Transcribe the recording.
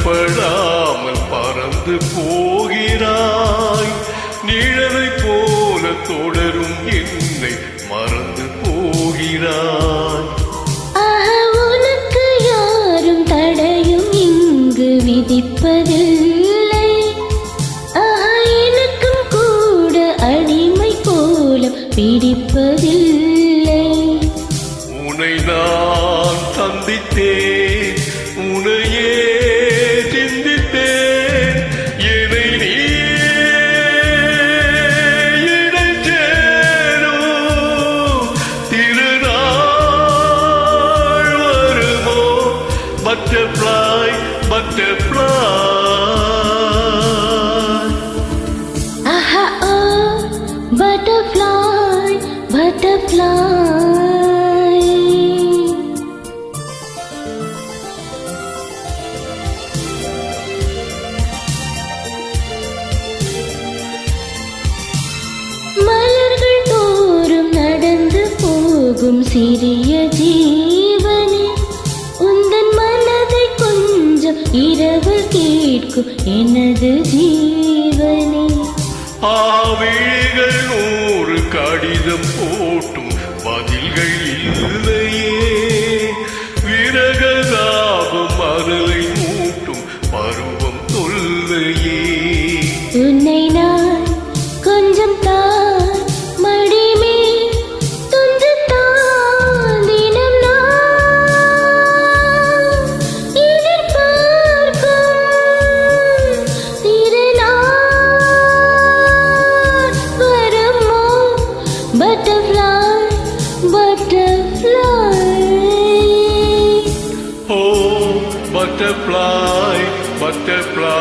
பயப்படாமல் பறந்து போகிறாய். நிழலை போல தொடரும் என்னை மறந்து போகிறாய். உனக்கு யாரும் தடையும் இங்கு விதிப்பதில்லை. எனக்கும் கூட அடிமை போல பிடிப்பதில்லை. உன்னை நான் சந்தித்தேன், உன்னையே சிந்தித்தேன். என்னை நீ இடை சேரும் திருநாள் வருமோ? Butterfly butterfly. Butterfly, butterfly. மலர்கள் தோறும் நடந்து போகும் சிறிய ஜீவனே, உந்தன் மனதை கொஞ்சம் இரவல் கேட்கும் எனது ஜீவனே. ஆவிழிகள் 100 கடிதம் போட்டும் பதில்கள் இல்லையே. விரகதாபம் மனதை மூட்டும் பருவம் தொல்லையே. உன்னை நான் கொஞ்சம் தான் மடிமே துஞ்சத்தான் தினம் நான் எதிர்பார்க்கும் திருநாள் வருமோ? Butterfly butterfly. ஓ பட்டர்ஃப்ளை பட்டர்ஃப்ளை.